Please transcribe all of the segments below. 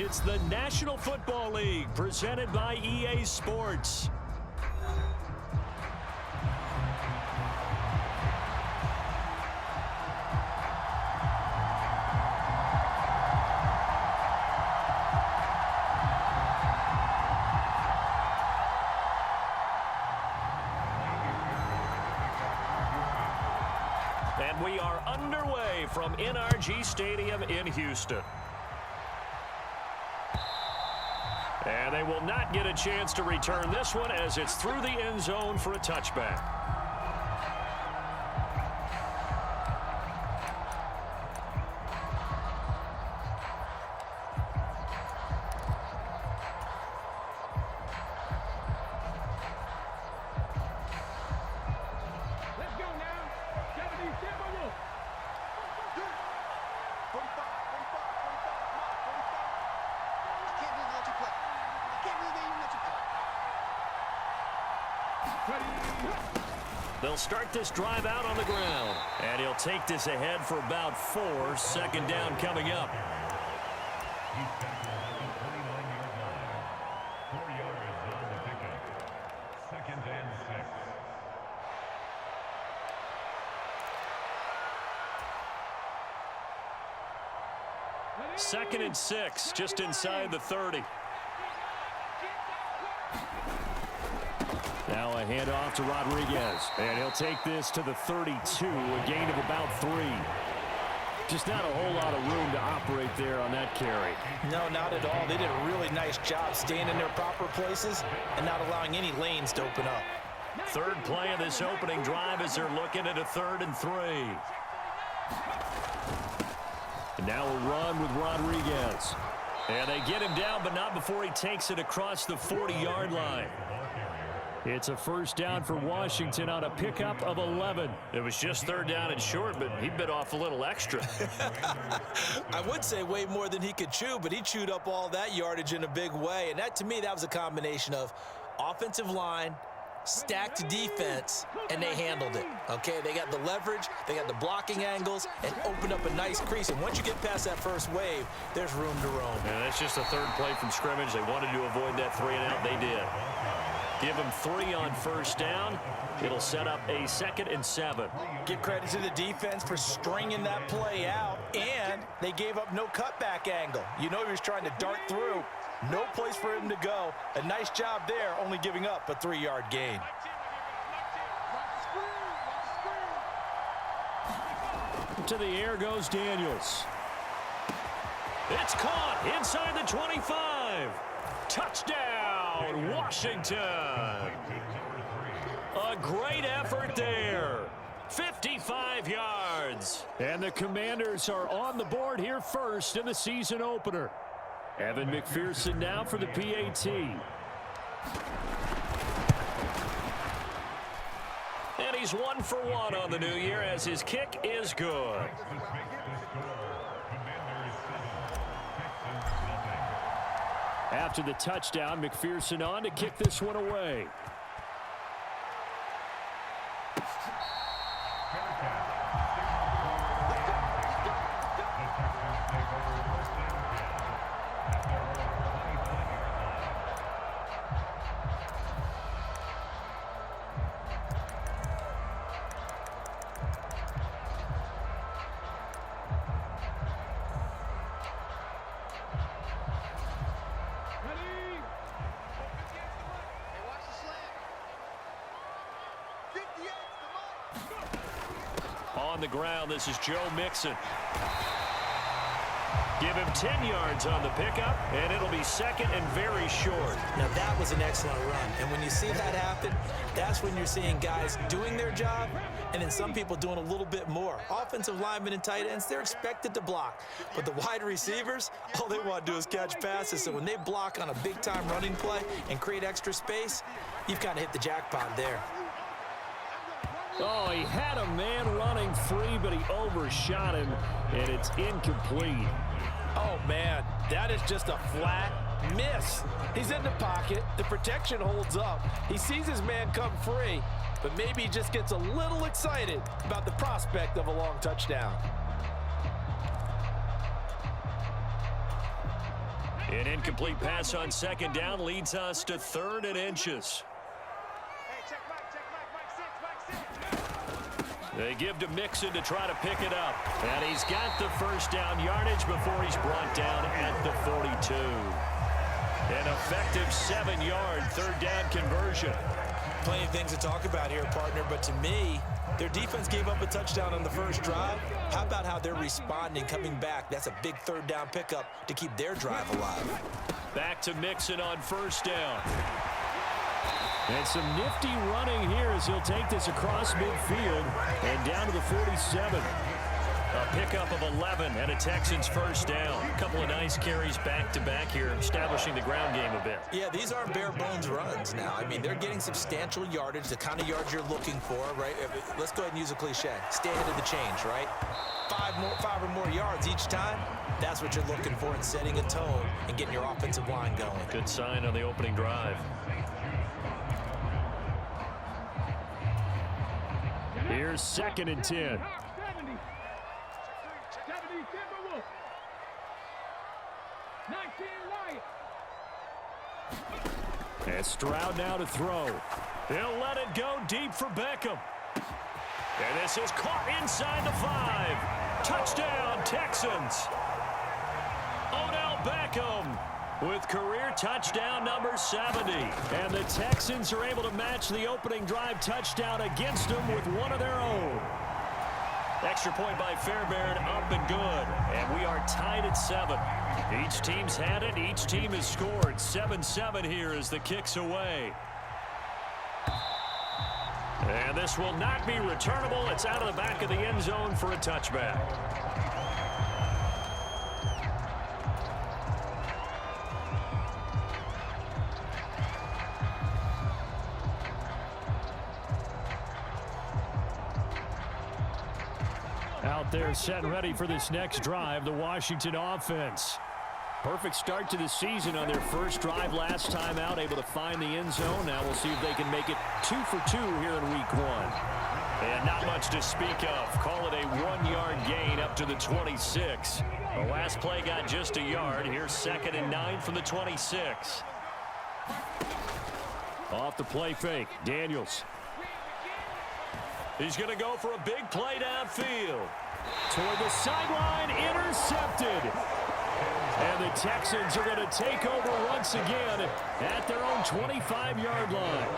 It's the National Football League presented by EA Sports. And we are underway from NRG Stadium in Houston. And they will not get a chance to return this one as it's through the end zone for a touchback. They'll start this drive out on the ground. And he'll take this ahead for about 4. Second down coming up. Second and 6, just inside the 30. Now a handoff to Rodriguez. And he'll take this to the 32, a gain of about 3. Just not a whole lot of room to operate there on that carry. No, not at all. They did a really nice job staying in their proper places and not allowing any lanes to open up. Third play of this opening drive as they're looking at a 3rd and 3. And now a run with Rodriguez. And they get him down, but not before he takes it across the 40-yard line. It's a first down for Washington on a pickup of 11. It was just 3rd down and short, but he bit off a little extra. I would say way more than he could chew, but he chewed up all that yardage in a big way. And that, to me, that was a combination of offensive line, stacked defense, and they handled it. Okay, they got the leverage, they got the blocking angles, and opened up a nice crease. And once you get past that first wave, there's room to roam. And that's just a 3rd play from scrimmage. They wanted to avoid that 3-and-out. They did. Give him 3 on first down. It'll set up a 2nd and 7. Give credit to the defense for stringing that play out, and they gave up no cutback angle. You know he was trying to dart through. No place for him to go. A nice job there, only giving up a 3-yard gain. To the air goes Daniels. It's caught inside the 25. Touchdown, Washington. A great effort there. 55 yards. And the Commanders are on the board here first in the season opener. Evan McPherson now for the PAT. And he's 1 for 1 on the new year as his kick is good. After the touchdown, McPherson on to kick this one away. On the ground, this is Joe Mixon. Give him 10 yards on the pickup, and it'll be 2nd and very short. Now, that was an excellent run. And when you see that happen, that's when you're seeing guys doing their job and then some people doing a little bit more. Offensive linemen and tight ends, they're expected to block. But the wide receivers, all they want to do is catch passes. So when they block on a big-time running play and create extra space, you've kind of hit the jackpot there. Oh, he had a man running free, but he overshot him, and it's incomplete. Oh, man, that is just a flat miss. He's in the pocket. The protection holds up. He sees his man come free, but maybe he just gets a little excited about the prospect of a long touchdown. An incomplete pass on second down leads us to 3rd and inches. They give to Mixon to try to pick it up. And he's got the first down yardage before he's brought down at the 42. An effective 7-yard 3rd down conversion. Plenty of things to talk about here, partner, but to me, their defense gave up a touchdown on the first drive. How about how they're responding, coming back? That's a big 3rd down pickup to keep their drive alive. Back to Mixon on first down. And some nifty running here as he'll take this across midfield and down to the 47. A pickup of 11 and a Texans first down. A couple of nice carries back-to-back here, establishing the ground game a bit. Yeah, these aren't bare-bones runs now. I mean, they're getting substantial yardage, the kind of yards you're looking for, right? Let's go ahead and use a cliche. Stay ahead of the change, right? 5 or more yards each time. That's what you're looking for in setting a tone and getting your offensive line going. Good sign on the opening drive. Here's 2nd and 10. And Stroud now to throw. He'll let it go deep for Beckham. And this is caught inside the 5. Touchdown, Texans. Odell Beckham with career touchdown number 70. And the Texans are able to match the opening drive touchdown against them with one of their own. Extra point by Fairbairn, up and good. And we are tied at 7. Each team's had it. Each team has scored. 7-7 here as the kick's away. And this will not be returnable. It's out of the back of the end zone for a touchback. Out there set and ready for this next drive, the Washington offense. Perfect start to the season on their first drive last time out, able to find the end zone. Now we'll see if they can make it 2 for 2 here in week 1. And not much to speak of. Call it a 1-yard gain up to the 26. The last play got just a yard. Here's 2nd and 9 from the 26. Off the play fake, Daniels. He's going to go for a big play downfield. Toward the sideline, intercepted. And the Texans are going to take over once again at their own 25-yard line.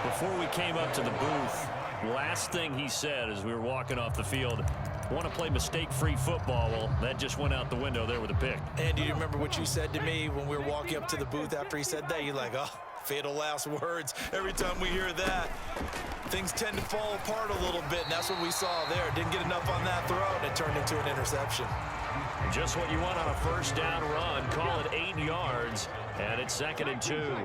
Before we came up to the booth, last thing he said as we were walking off the field, want to play mistake-free football. Well, that just went out the window there with a pick. And do you remember what you said to me when we were walking up to the booth after he said that? You're like, oh, fatal last words. Every time we hear that, things tend to fall apart a little bit, and that's what we saw there. Didn't get enough on that throw, and it turned into an interception. Just what you want on a first down run. Call it 8 yards, and it's 2nd and 2.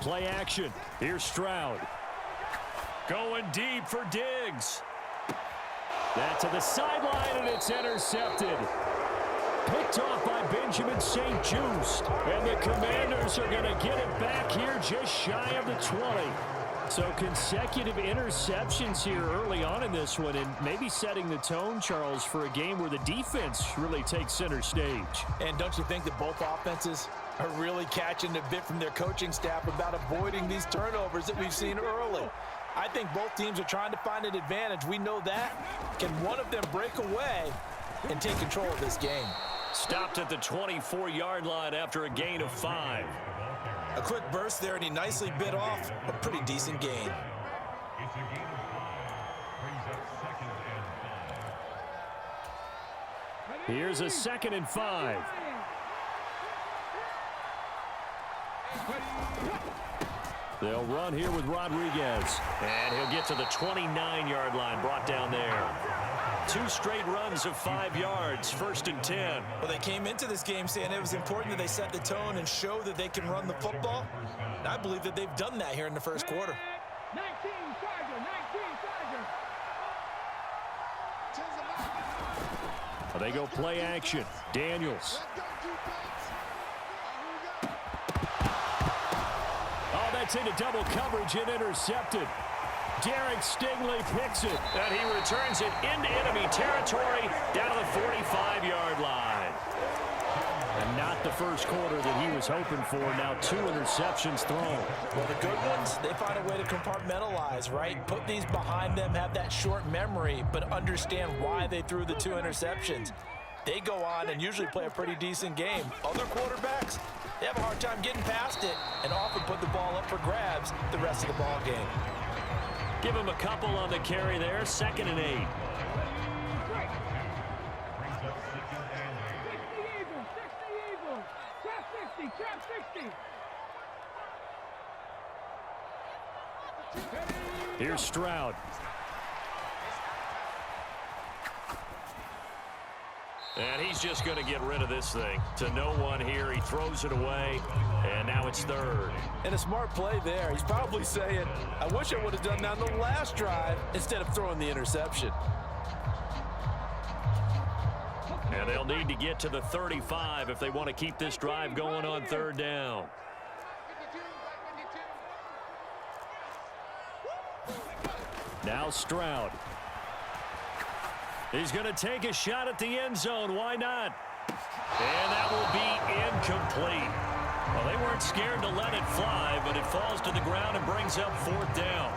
Play action. Here's Stroud. Going deep for Diggs. That to the sideline, and it's intercepted. Picked off by Benjamin St. Just. And the Commanders are going to get it back here just shy of the 20. So consecutive interceptions here early on in this one, and maybe setting the tone, Charles, for a game where the defense really takes center stage. And don't you think that both offenses are really catching a bit from their coaching staff about avoiding these turnovers that we've seen early? I think both teams are trying to find an advantage. We know that. Can one of them break away and take control of this game? Stopped at the 24-yard line after a gain of 5. A quick burst there, and he nicely bit off a pretty decent gain. Here's a 2nd and 5. They'll run here with Rodriguez. And he'll get to the 29-yard line, brought down there. 2 straight runs of 5 yards, 1st and 10. Well, they came into this game saying it was important that they set the tone and show that they can run the football. And I believe that they've done that here in the first quarter. 19 Charger. Well, they go play action. Daniels. Oh, that's into double coverage and intercepted. Derek Stingley picks it, and he returns it into enemy territory down to the 45-yard line. the first quarter that he was hoping for. Now 2 interceptions thrown. Well, the good ones, they find a way to compartmentalize, right? Put these behind them, have that short memory, but understand why they threw the 2 interceptions. They go on and usually play a pretty decent game. Other quarterbacks, they have a hard time getting past it and often put the ball up for grabs the rest of the ball game. Give him a couple on the carry there. 2nd and 8. Here's Stroud. And he's just going to get rid of this thing. To no one here. He throws it away, and now it's 3rd. And a smart play there. He's probably saying, I wish I would have done that on the last drive instead of throwing the interception. And they'll need to get to the 35 if they want to keep this drive going on 3rd down. Now Stroud. He's going to take a shot at the end zone. Why not? And that will be incomplete. Well, they weren't scared to let it fly, but it falls to the ground and brings up 4th down.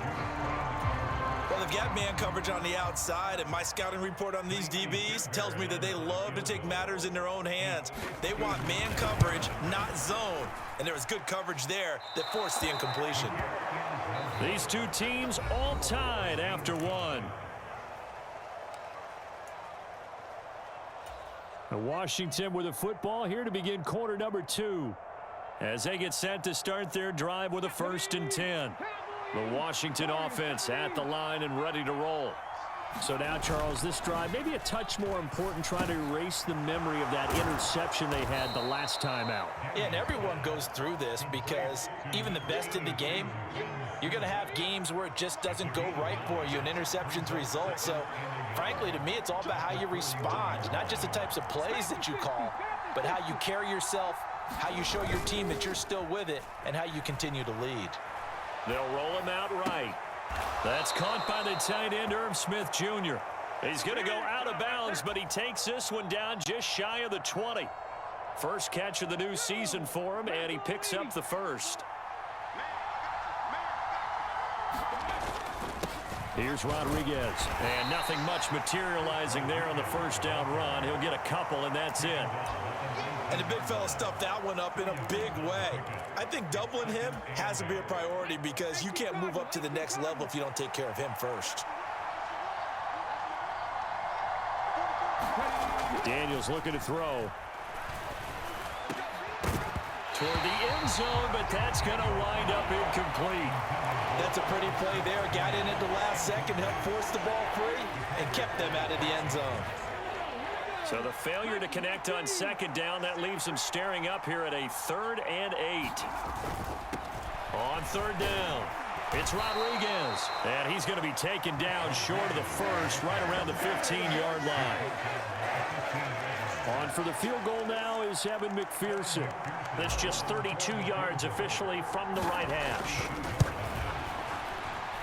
Well, they've got man coverage on the outside, and my scouting report on these DBs tells me that they love to take matters in their own hands. They want man coverage, not zone. And there was good coverage there that forced the incompletion. These two teams all tied after 1. Washington with a football here to begin quarter number 2. As they get set to start their drive with a 1st and 10. The Washington offense at the line and ready to roll. So now, Charles, this drive maybe a touch more important, trying to erase the memory of that interception they had the last time out. Yeah, and everyone goes through this because even the best in the game, you're going to have games where it just doesn't go right for you, and interceptions result. So, frankly, to me, it's all about how you respond, not just the types of plays that you call, but how you carry yourself, how you show your team that you're still with it, and how you continue to lead. They'll roll him out right. That's caught by the tight end, Irv Smith Jr. He's going to go out of bounds, but he takes this one down just shy of the 20. First catch of the new season for him, and he picks up the 1st. Here's Rodriguez, and nothing much materializing there on the 1st down run. He'll get a couple, and that's it. And the big fella stuffed that one up in a big way. I think doubling him has to be a priority because you can't move up to the next level if you don't take care of him first. Daniels looking to throw. Toward the end zone, but that's going to wind up incomplete. That's a pretty play there. Got in at the last second, helped force the ball free, and kept them out of the end zone. So the failure to connect on 2nd down, that leaves them staring up here at a 3rd and 8. On 3rd down, it's Rodriguez. And he's going to be taken down short of the 1st, right around the 15-yard line. On for the field goal now is Evan McPherson. That's just 32 yards officially from the right hash.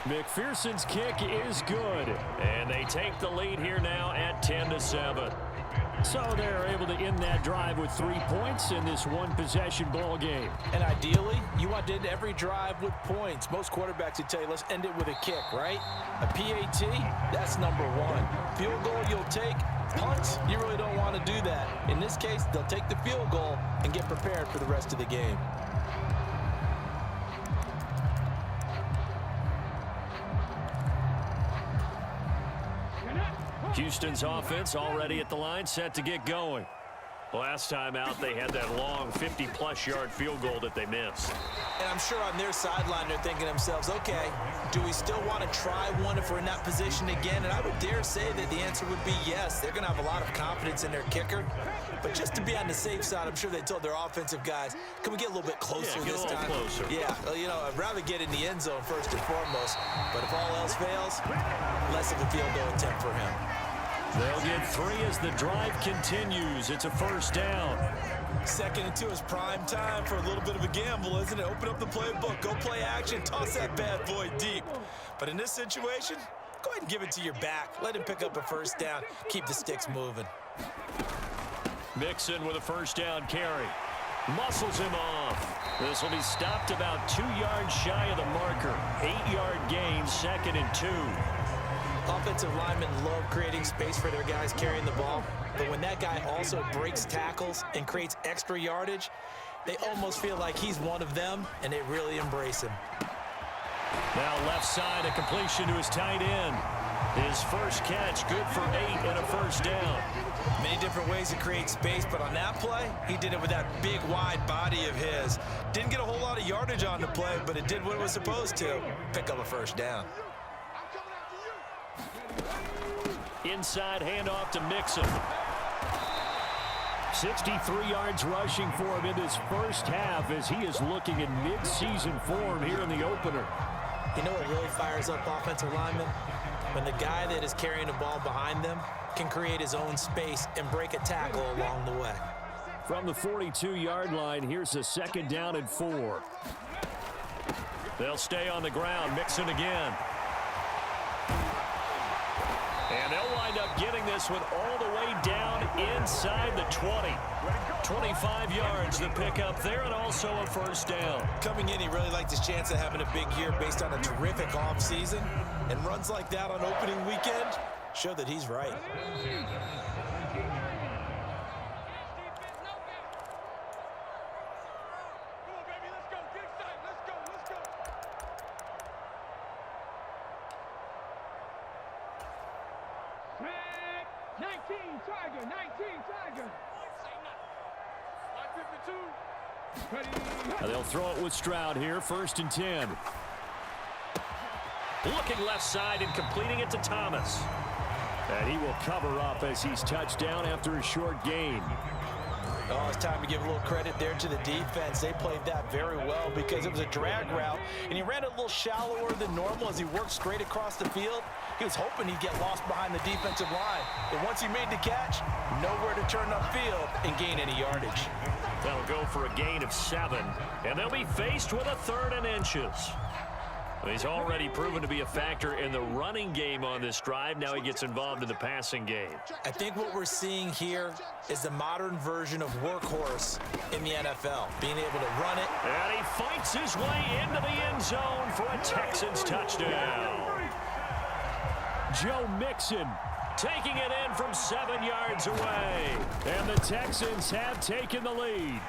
McPherson's kick is good. And they take the lead here now at 10-7. So they're able to end that drive with 3 points in this one-possession ball game. And ideally, you want to end every drive with points. Most quarterbacks would tell you, let's end it with a kick, right? A PAT, that's number 1. Field goal you'll take. Punts, you really don't want to do that. In this case, they'll take the field goal and get prepared for the rest of the game. Houston's offense already at the line, set to get going. Last time out, they had that long 50-plus yard field goal that they missed. And I'm sure on their sideline, they're thinking to themselves, okay, do we still want to try one if we're in that position again? And I would dare say that the answer would be yes. They're going to have a lot of confidence in their kicker. But just to be on the safe side, I'm sure they told their offensive guys, can we get a little bit closer this time? Closer. Yeah, well, you know, I'd rather get in the end zone first and foremost. But if all else fails, less of a field goal attempt for him. They'll get 3 as the drive continues. It's a 1st down. 2nd and 2 is prime time for a little bit of a gamble, isn't it? Open up the playbook, go play action, toss that bad boy deep. But in this situation, go ahead and give it to your back. Let him pick up a 1st down. Keep the sticks moving. Mixon with a 1st down carry. Muscles him off. This will be stopped about 2 yards shy of the marker. 8-yard gain, 2nd and 2. Offensive linemen love creating space for their guys carrying the ball, but when that guy also breaks tackles and creates extra yardage, they almost feel like he's one of them, and they really embrace him. Now left side, a completion to his tight end. His first catch, good for 8 and a first down. Many different ways to create space, but on that play, he did it with that big, wide body of his. Didn't get a whole lot of yardage on the play, but it did what it was supposed to, pick up a first down. Inside handoff to Mixon. 63 yards rushing for him in this first half as he is looking in mid-season form here in the opener. You know what really fires up offensive linemen? When the guy that is carrying the ball behind them can create his own space and break a tackle along the way. From the 42-yard line, here's a 2nd down and 4. They'll stay on the ground. Mixon again. And they'll wind up getting this one all the way down inside the 20. 25 yards the pick up there, and also a first down. Coming in, he really liked his chance of having a big year based on a terrific offseason. And runs like that on opening weekend show that he's right. They'll throw it with Stroud here, 1st and 10. Looking left side and completing it to Thomas. And he will cover up as he's touched down after a short gain. Oh, it's time to give a little credit there to the defense. They played that very well because it was a drag route, and he ran it a little shallower than normal as he worked straight across the field. He was hoping he'd get lost behind the defensive line. But once he made the catch, nowhere to turn upfield and gain any yardage. They'll go for a gain of 7, and they'll be faced with a 3rd and inches. He's already proven to be a factor in the running game on this drive. Now he gets involved in the passing game. I think what we're seeing here is the modern version of workhorse in the NFL, being able to run it. And he fights his way into the end zone for a Texans touchdown. Joe Mixon taking it in from 7 yards away. And the Texans have taken the lead.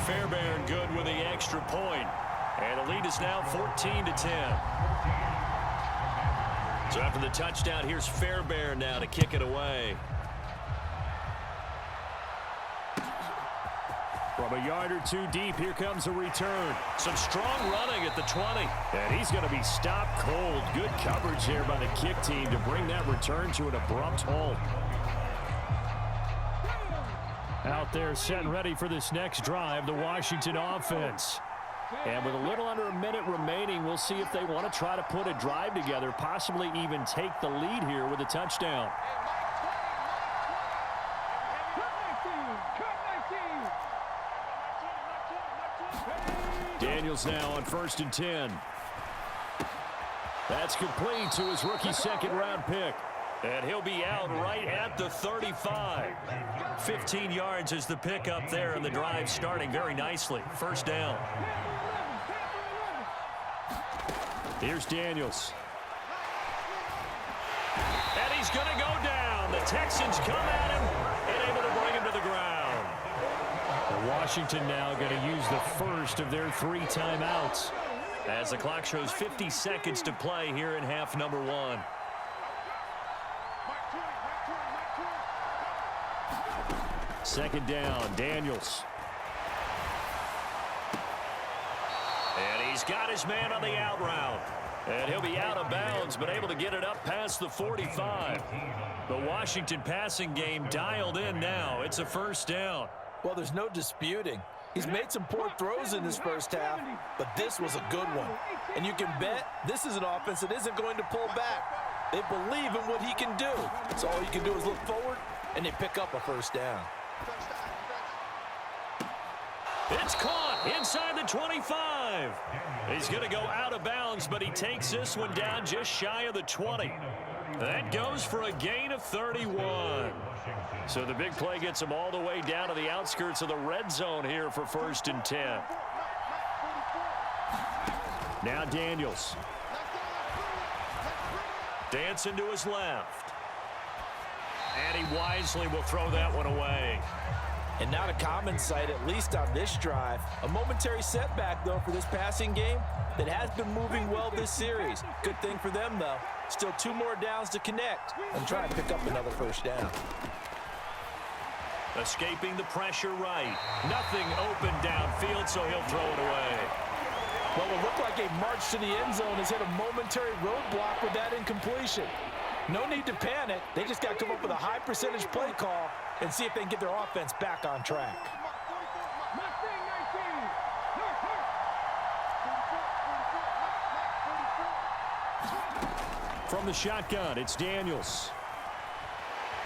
Fairbairn good with the extra point. And the lead is now 14-10. So after the touchdown, here's Fairbairn now to kick it away. From a yard or 2 deep, here comes a return. Some strong running at the 20. And he's going to be stopped cold. Good coverage there by the kick team to bring that return to an abrupt halt. Out there set and ready for this next drive, the Washington offense. And with a little under a minute remaining, we'll see if they want to try to put a drive together, possibly even take the lead here with a touchdown. Daniels now on 1st and 10. That's complete to his rookie 2nd-round pick. And he'll be out right at the 35. 15 yards is the pickup there, and the drive starting very nicely. First down. Here's Daniels. And he's going to go down. The Texans come at him and able to bring him to the ground. And Washington now going to use the first of their 3 timeouts as the clock shows 50 seconds to play here in half number 1. Second down, Daniels. And he's got his man on the out route. And he'll be out of bounds, but able to get it up past the 45. The Washington passing game dialed in now. It's a first down. Well, there's no disputing. He's made some poor throws in this first half, but this was a good one. And you can bet this is an offense that isn't going to pull back. They believe in what he can do. So all you can do is look forward, and they pick up a first down. It's caught inside the 25. He's going to go out of bounds, but he takes this one down just shy of the 20. That goes for a gain of 31. So the big play gets them all the way down to the outskirts of the red zone here for 1st and 10. Now Daniels. Dancing to his left. And he wisely will throw that one away. And not a common sight, at least on this drive. A momentary setback, though, for this passing game that has been moving well this series. Good thing for them, though. Still 2 more downs to connect and try and pick up another 1st down. Escaping the pressure right. Nothing open downfield, so he'll throw it away. Well, it looked like a march to the end zone has hit a momentary roadblock with that incompletion. No need to panic. They just got to come up with a high percentage play call and see if they can get their offense back on track. From the shotgun, it's Daniels.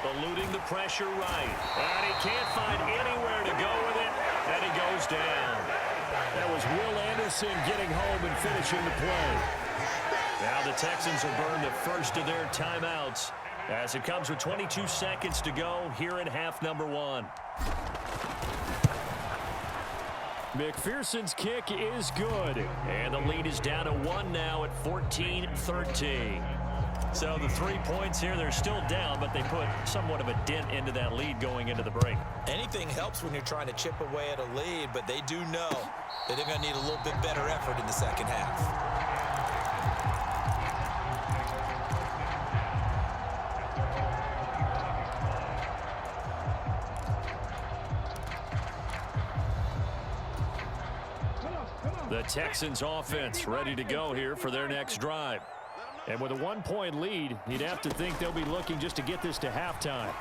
Eluding the pressure right. And he can't find anywhere to go with it. And he goes down. That was Will Anderson getting home and finishing the play. Now the Texans will burn the first of their timeouts as it comes with 22 seconds to go here in half number 1. McPherson's kick is good. And the lead is down to 1 now at 14-13. So the 3 points here, they're still down, but they put somewhat of a dent into that lead going into the break. Anything helps when you're trying to chip away at a lead, but they do know that they're going to need a little bit better effort in the second half. The Texans offense ready to go here for their next drive. And with a 1-point lead, you'd have to think they'll be looking just to get this to halftime.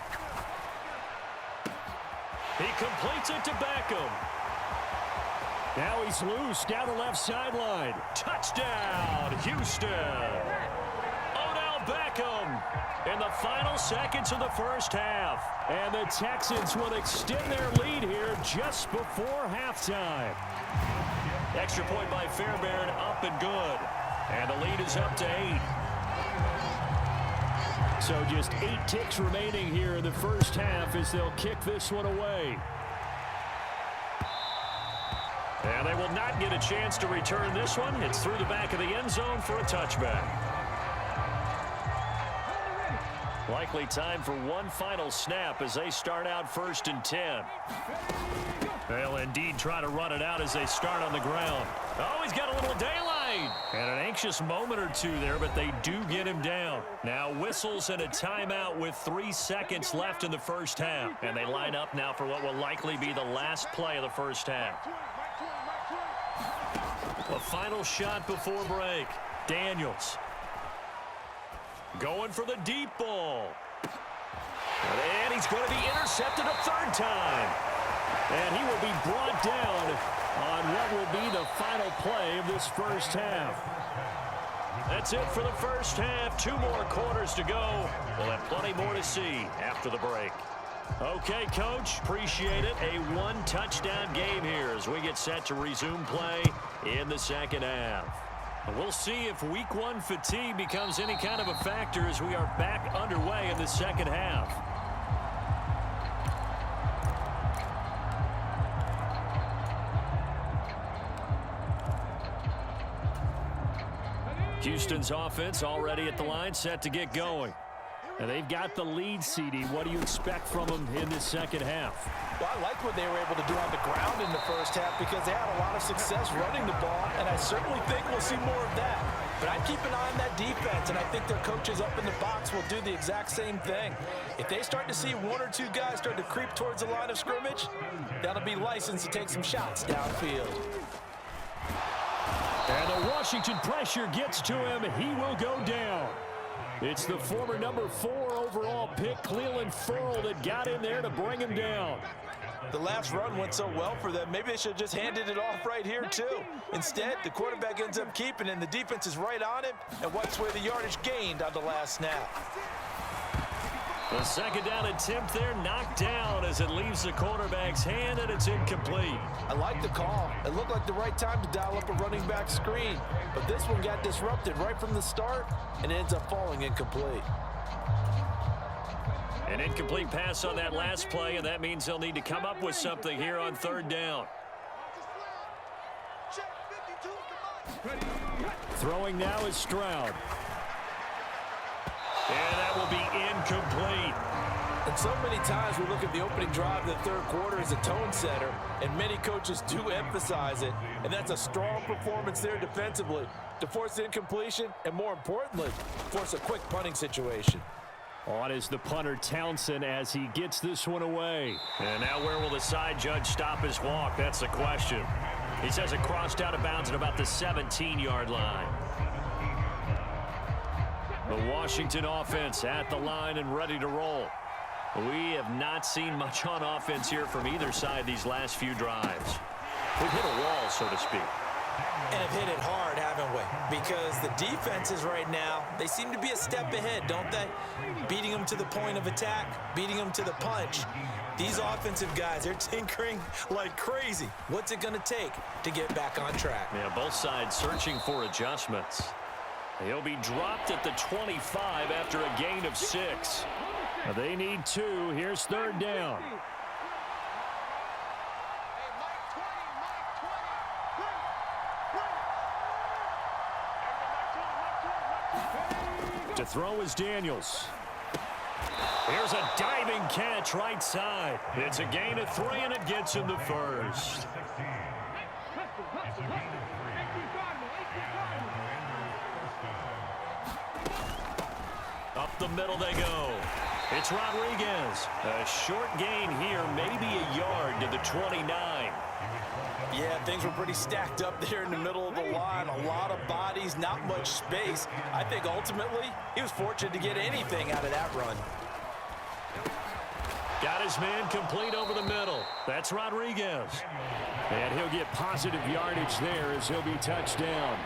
He completes it to Beckham. Now he's loose down the left sideline. Touchdown, Houston. Odell Beckham in the final seconds of the first half. And the Texans will extend their lead here just before halftime. Extra point by Fairbairn, up and good. And the lead is up to 8. So just 8 ticks remaining here in the first half as they'll kick this one away. And they will not get a chance to return this one. It's through the back of the end zone for a touchback. Likely time for one final snap as they start out 1st and 10. They'll indeed try to run it out as they start on the ground. Oh, he's got a little daylight. And an anxious moment or two there, but they do get him down. Now whistles and a timeout with 3 seconds left in the first half. And they line up now for what will likely be the last play of the first half. A final shot before break. Daniels. Going for the deep ball. And he's going to be intercepted a 3rd time. And he will be brought down on what will be the final play of this first half. That's it for the first half. 2 more quarters to go. We'll have plenty more to see after the break. Okay, Coach, appreciate it. A 1-touchdown game here as we get set to resume play in the second half. We'll see if week 1 fatigue becomes any kind of a factor as we are back underway in the second half. Houston's offense already at the line, set to get going. And they've got the lead, CD. What do you expect from them in this second half? Well, I like what they were able to do on the ground in the first half because they had a lot of success running the ball, and I certainly think we'll see more of that. But I'd keep an eye on that defense, and I think their coaches up in the box will do the exact same thing. If they start to see 1 or 2 guys start to creep towards the line of scrimmage, that'll be licensed to take some shots downfield. And the Washington pressure gets to him. He will go down. It's the former number 4 overall pick, Cleveland Ferrell, that got in there to bring him down. The last run went so well for them, maybe they should have just handed it off right here, too. Instead, the quarterback ends up keeping it, and the defense is right on him and wipes away the yardage gained on the last snap. The second down attempt there knocked down as it leaves the quarterback's hand, and it's incomplete. I like the call. It looked like the right time to dial up a running back screen. But this one got disrupted right from the start and ends up falling incomplete. An incomplete pass on that last play, and that means they'll need to come up with something here on third down. Throwing now is Stroud. And that will be incomplete. And so many times we look at the opening drive of the third quarter as a tone setter, and many coaches do emphasize it. And that's a strong performance there defensively to force incompletion and, more importantly, force a quick punting situation. On is the punter Townsend as he gets this one away. And now where will the side judge stop his walk? That's the question. He says it crossed out of bounds at about the 17-yard line. The Washington offense at the line and ready to roll. We have not seen much on offense here from either side these last few drives. We've hit a wall, so to speak. And have hit it hard, haven't we? Because the defenses right now, they seem to be a step ahead, don't they? Beating them to the point of attack, beating them to the punch. These offensive guys, they're tinkering like crazy. What's it going to take to get back on track? Yeah, both sides searching for adjustments. He'll be dropped at the 25 after a gain of 6. They need 2. Here's third down. To throw is Daniels. Here's a diving catch right side. It's a gain of 3, and it gets him the first. Up the middle they go. It's Rodriguez. A short gain here, maybe a yard to the 29. Yeah, things were pretty stacked up there in the middle of the line. A lot of bodies, not much space. I think ultimately he was fortunate to get anything out of that run. Got his man complete over the middle. That's Rodriguez. And he'll get positive yardage there as he'll be touched down.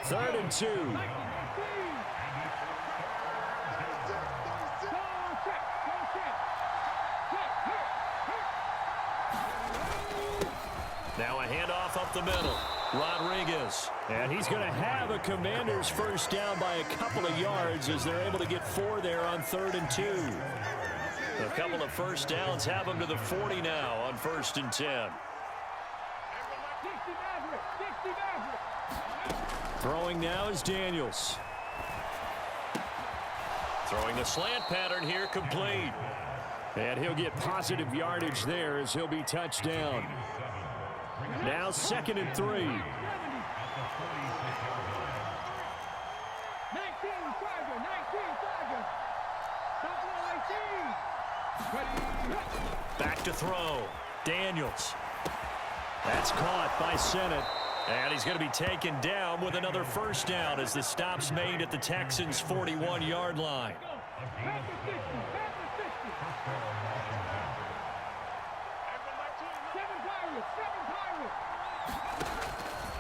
3rd and 2. Now a handoff up the middle. Rodriguez. And he's going to have a Commanders first down by a couple of yards as they're able to get 4 there on 3rd and 2. A couple of first downs have them to the 40 now on 1st and 10. Throwing now is Daniels. Throwing the slant pattern here, complete. And he'll get positive yardage there as he'll be touched down. Now 2nd and 3. Back to throw. Daniels. That's caught by Sennett. And he's going to be taken down with another first down as the stop's made at the Texans' 41-yard line.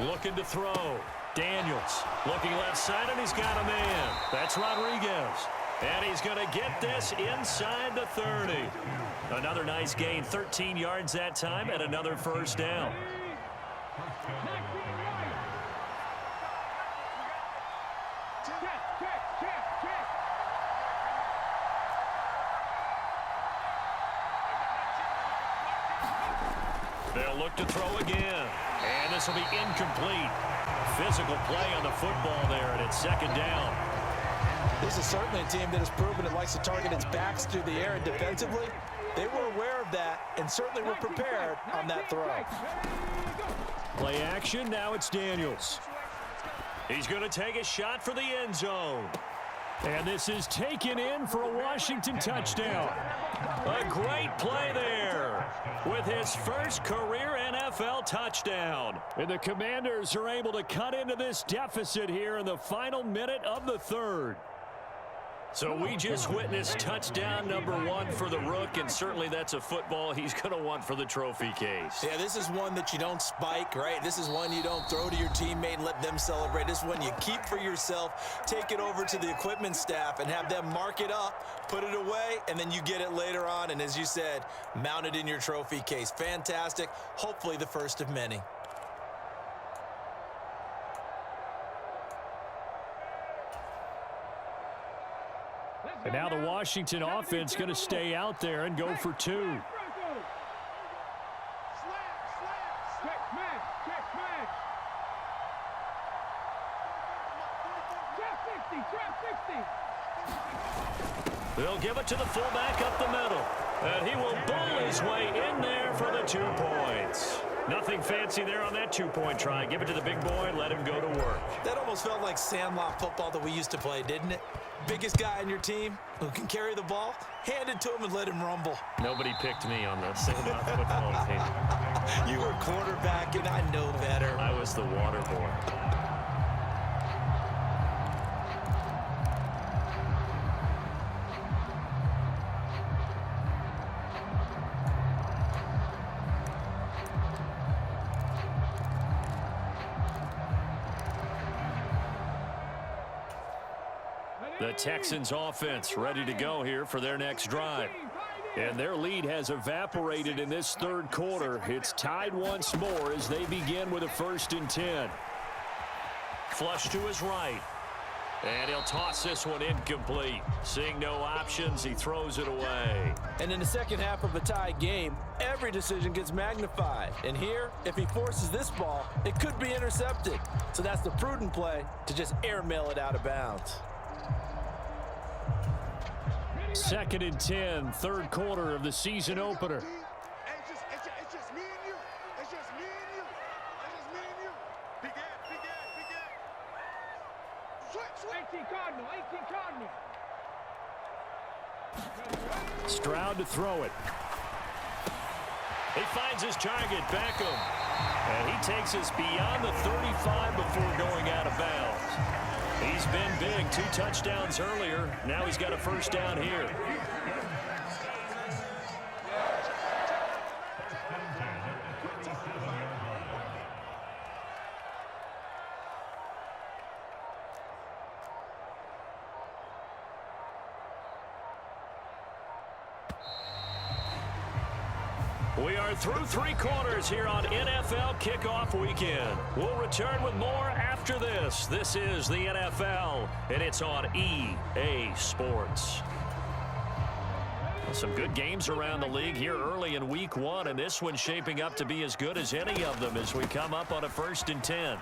Looking to throw. Daniels looking left side, and he's got a man. That's Rodriguez. And he's going to get this inside the 30. Another nice gain, 13 yards that time, and another first down. They'll look to throw again. And this will be incomplete. Physical play on the football there, and it's 2nd down. This is certainly a team that has proven it likes to target its backs through the air, and defensively, they were aware of that and certainly were prepared on that throw. Play action, now it's Daniels. He's going to take a shot for the end zone. And this is taken in for a Washington touchdown. A great play there with his first career NFL touchdown. And the Commanders are able to cut into this deficit here in the final minute of the 3rd. So we just witnessed touchdown number 1 for the Rook, and certainly that's a football he's going to want for the trophy case. Yeah, this is one that you don't spike, right? This is one you don't throw to your teammate and let them celebrate. This is one you keep for yourself, take it over to the equipment staff and have them mark it up, put it away, and then you get it later on. And as you said, mount it in your trophy case. Fantastic. Hopefully the first of many. And now the Washington offense going to stay out there and go for 2. They'll give it to the fullback up the middle. And he will bowl his way in there for the 2 points. Nothing fancy there on that 2-point try. Give it to the big boy, let him go to work. That almost felt like sandlot football that we used to play, didn't it? Biggest guy on your team who can carry the ball, hand it to him and let him rumble. Nobody picked me on the sandlot football team. You were quarterback, and I know better. I was the water boy. The Texans offense ready to go here for their next drive. And their lead has evaporated in this 3rd quarter. It's tied once more as they begin with a 1st and 10. Flush to his right. And he'll toss this one incomplete. Seeing no options, he throws it away. And in the second half of a tied game, every decision gets magnified. And here, if he forces this ball, it could be intercepted. So that's the prudent play to just airmail it out of bounds. 2nd and 10, 3rd quarter of the season opener. It's just me and you. It's just me and you. It's just me and you. Big gap, big gap, big gap. Switch. 18 Cardinal. Stroud to throw it. He finds his target, Beckham. And he takes us beyond the 35 before going out of bounds. He's been big, 2 touchdowns earlier. Now he's got a 1st down here. We are through 3 quarters here on NFL Kickoff Weekend. We'll return with more after this. This is the NFL, and it's on EA Sports. Some good games around the league here early in Week 1, and this one's shaping up to be as good as any of them as we come up on a 1st and 10. And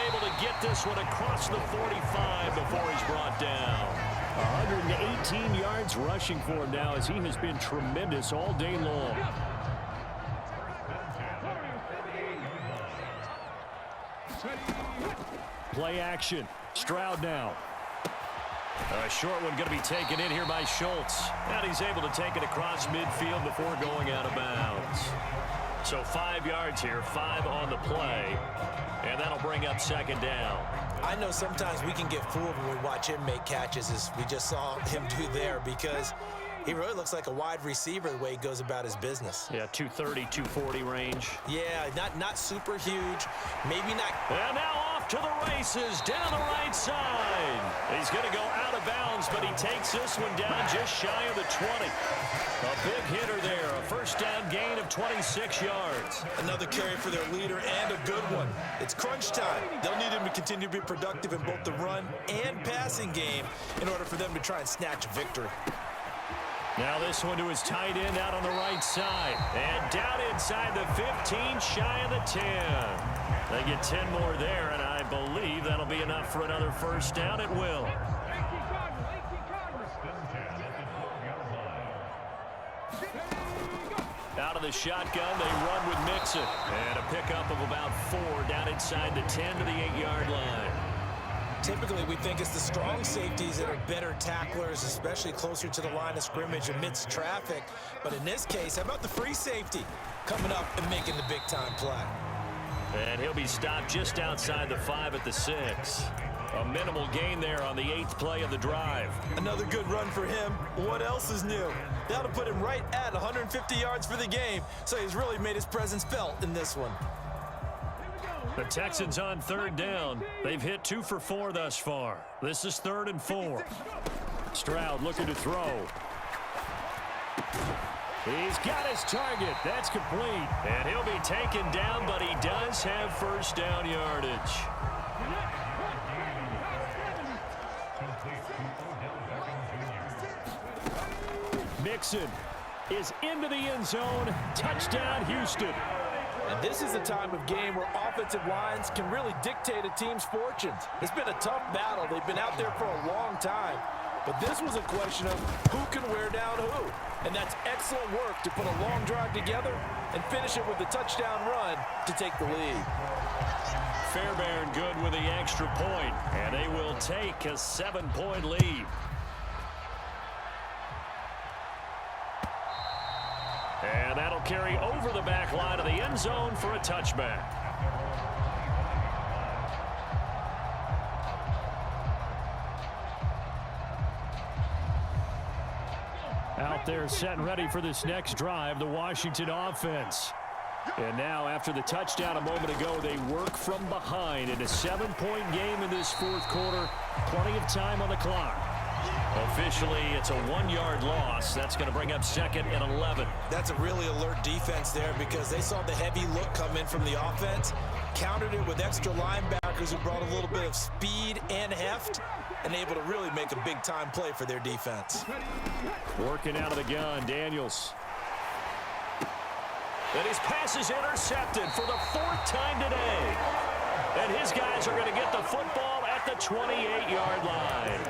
able to get this one across the 45 before he's brought down. 118 yards rushing for him now as he has been tremendous all day long. Play action. Stroud now. A short one going to be taken in here by Schultz. And he's able to take it across midfield before going out of bounds. So 5 yards here, 5 on the play. And that'll bring up 2nd down. I know sometimes we can get fooled when we watch him make catches, as we just saw him do there, because he really looks like a wide receiver the way he goes about his business. Yeah, 230, 240 range. Yeah, not super huge, maybe not. And now off to the races down the right side. He's going to go out of bounds, but he takes this one down just shy of the 20. A big hitter there, a 1st down gain of 26 yards. Another carry for their leader and a good one. It's crunch time. They'll need him to continue to be productive in both the run and passing game in order for them to try and snatch a victory. Now this one to his tight end out on the right side. And down inside the 15, shy of the 10. They get 10 more there, and I believe that'll be enough for another 1st down. It will. Out of the shotgun, they run with Mixon. And a pickup of about 4 down inside the 10 to the 8-yard line. Typically, we think it's the strong safeties that are better tacklers, especially closer to the line of scrimmage amidst traffic. But in this case, how about the free safety coming up and making the big-time play? And he'll be stopped just outside the 5 at the 6. A minimal gain there on the 8th play of the drive. Another good run for him. What else is new? That'll put him right at 150 yards for the game, so he's really made his presence felt in this one. The Texans on 3rd down. They've hit 2 for 4 thus far. This is 3rd and 4. Stroud looking to throw. He's got his target. That's complete. And he'll be taken down, but he does have first down yardage. Mixon is into the end zone. Touchdown, Houston. And this is a time of game where offensive lines can really dictate a team's fortunes. It's been a tough battle. They've been out there for a long time. But this was a question of who can wear down who. And that's excellent work to put a long drive together and finish it with a touchdown run to take the lead. Fairbairn good with the extra point, and they will take a 7-point lead. And that'll carry over the back line of the end zone for a touchback. Out there set and ready for this next drive, the Washington offense. And now after the touchdown a moment ago, they work from behind in a 7-point game in this 4th quarter. Plenty of time on the clock. Officially, it's a 1-yard loss. That's going to bring up 2nd and 11. That's a really alert defense there because they saw the heavy look come in from the offense, countered it with extra linebackers who brought a little bit of speed and heft, and able to really make a big-time play for their defense. Working out of the gun, Daniels. And his pass is intercepted for the 4th time today. And his guys are going to get the football at the 28-yard line.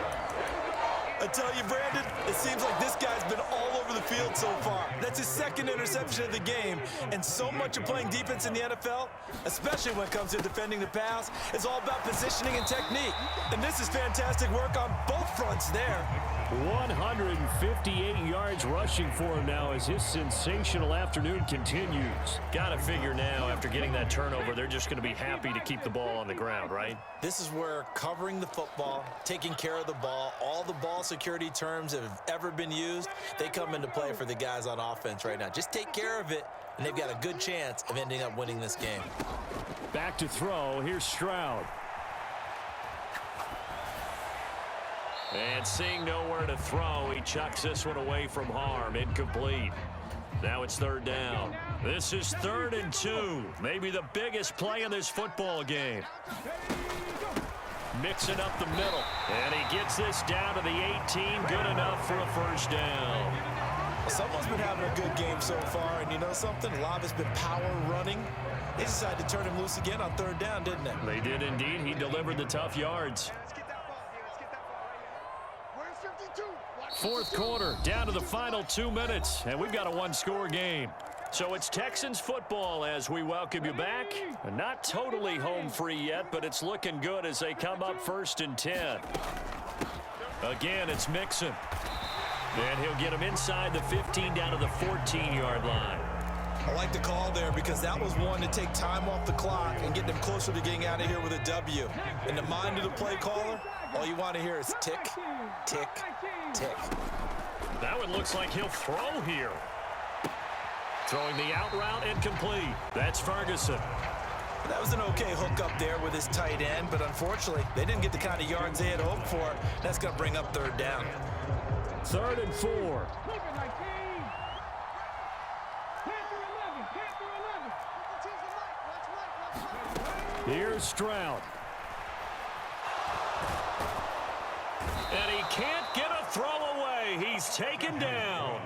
I tell you, Brandon, it seems like this guy's been all over the field so far. That's his 2nd interception of the game. And so much of playing defense in the NFL, especially when it comes to defending the pass, is all about positioning and technique. And this is fantastic work on both fronts there. 158 yards rushing for him now as his sensational afternoon continues. Got to figure now, after getting that turnover, they're just going to be happy to keep the ball on the ground, right? This is where covering the football, taking care of the ball, all the ball security terms that have ever been used, they come into play for the guys on offense right now. Just take care of it, and they've got a good chance of ending up winning this game. Back to throw. Here's Stroud. And seeing nowhere to throw, he chucks this one away from harm. Incomplete. Now it's 3rd down. This is 3rd and 2. Maybe the biggest play in this football game. Mixing up the middle. And he gets this down to the 18. Good enough for a first down. Someone's been having a good game so far, and you know something? A lot has been power running. They decided to turn him loose again on 3rd down, didn't they? They did indeed. He delivered the tough yards. 4th quarter, down to the final 2 minutes, and we've got a 1-score game. So it's Texans football as we welcome you back. Not totally home free yet, but it's looking good as they come up 1st and 10. Again, it's Mixon. And he'll get him inside the 15 down to the 14-yard line. I like the call there because that was one to take time off the clock and get them closer to getting out of here with a W. In the mind of the play caller, all you want to hear is tick, tick, tick. That one looks like he'll throw here. Throwing the out route incomplete. That's Ferguson. That was an okay hook up there with his tight end, but unfortunately, they didn't get the kind of yards they had hoped for. That's going to bring up 3rd down. 3rd and 4. Here's Stroud. And he can't get a throw away. He's taken down.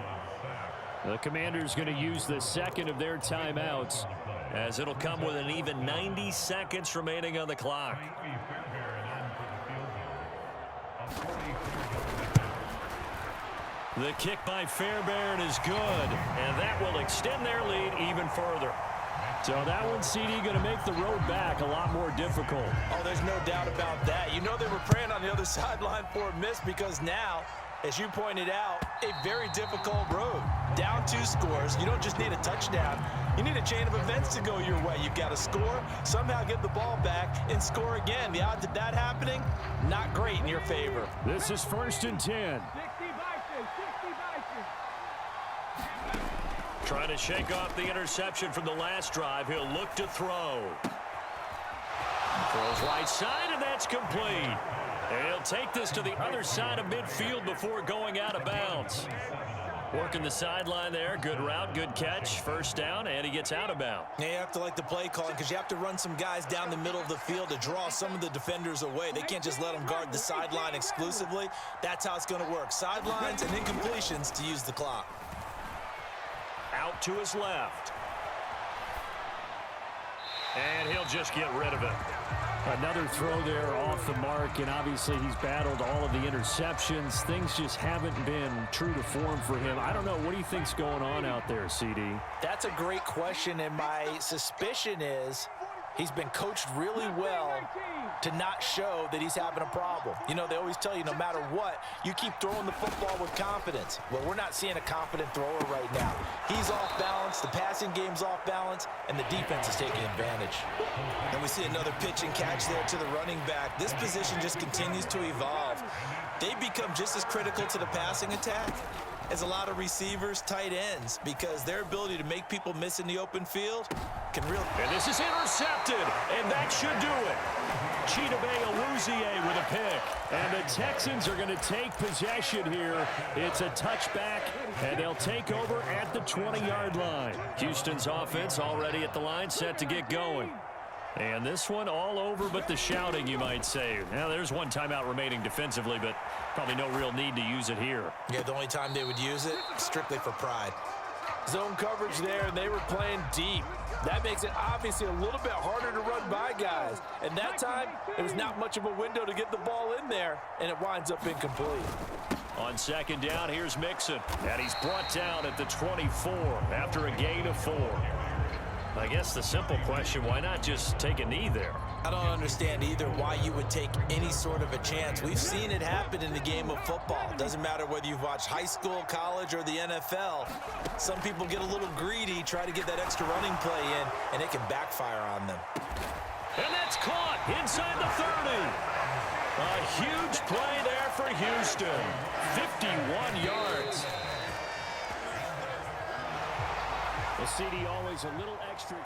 The Commander's going to use the 2nd of their timeouts, as it'll come with an even 90 seconds remaining on the clock. The kick by Fairbairn is good, and that will extend their lead even further. So that one, CD, going to make the road back a lot more difficult. Oh, there's no doubt about that. You know they were praying on the other sideline for a miss because now, as you pointed out, a very difficult road. Down 2 scores. You don't just need a touchdown. You need a chain of events to go your way. You've got to score, somehow get the ball back, and and score again. The odds of that happening, not great in your favor. This is 1st and 10. Trying to shake off the interception from the last drive. He'll look to throw. Throws right side, and that's complete. He'll take this to the other side of midfield before going out of bounds. Working the sideline there. Good route, good catch. First down, and he gets out of bounds. Yeah, you have to like the play calling because you have to run some guys down the middle of the field to draw some of the defenders away. They can't just let them guard the sideline exclusively. That's how it's going to work. Sidelines and incompletions to use the clock. Out to his left. And he'll just get rid of it. Another throw there off the mark, and obviously he's battled all of the interceptions. Things just haven't been true to form for him. I don't know. What do you think's going on out there, CD? That's a great question, and my suspicion is he's been coached really well to not show that he's having a problem. You know, they always tell you no matter what, you keep throwing the football with confidence. Well, we're not seeing a confident thrower right now. He's off balance, the passing game's off balance, and the defense is taking advantage. And we see another pitch and catch there to the running back. This position just continues to evolve. They become just as critical to the passing attack as a lot of receivers, tight ends, because their ability to make people miss in the open field can really... And this is intercepted, and that should do it. Chidobe Awuzie with a pick. And the Texans are going to take possession here. It's a touchback, and they'll take over at the 20-yard line. Houston's offense already at the line, set to get going. And this one all over but the shouting, you might say. Now, there's one timeout remaining defensively, but probably no real need to use it here. Yeah, the only time they would use it, strictly for pride. Zone coverage there, and they were playing deep. That makes it obviously a little bit harder to run by guys. And that time, it was not much of a window to get the ball in there, and it winds up incomplete. On 2nd down, here's Mixon. And he's brought down at the 24 after a gain of 4. I guess the simple question, why not just take a knee there? I don't understand either why you would take any sort of a chance. We've seen it happen in the game of football. It doesn't matter whether you've watched high school, college, or the NFL. Some people get a little greedy, try to get that extra running play in, and it can backfire on them. And that's caught inside the 30. A huge play there for Houston. 51 yards. The CD always a little extra.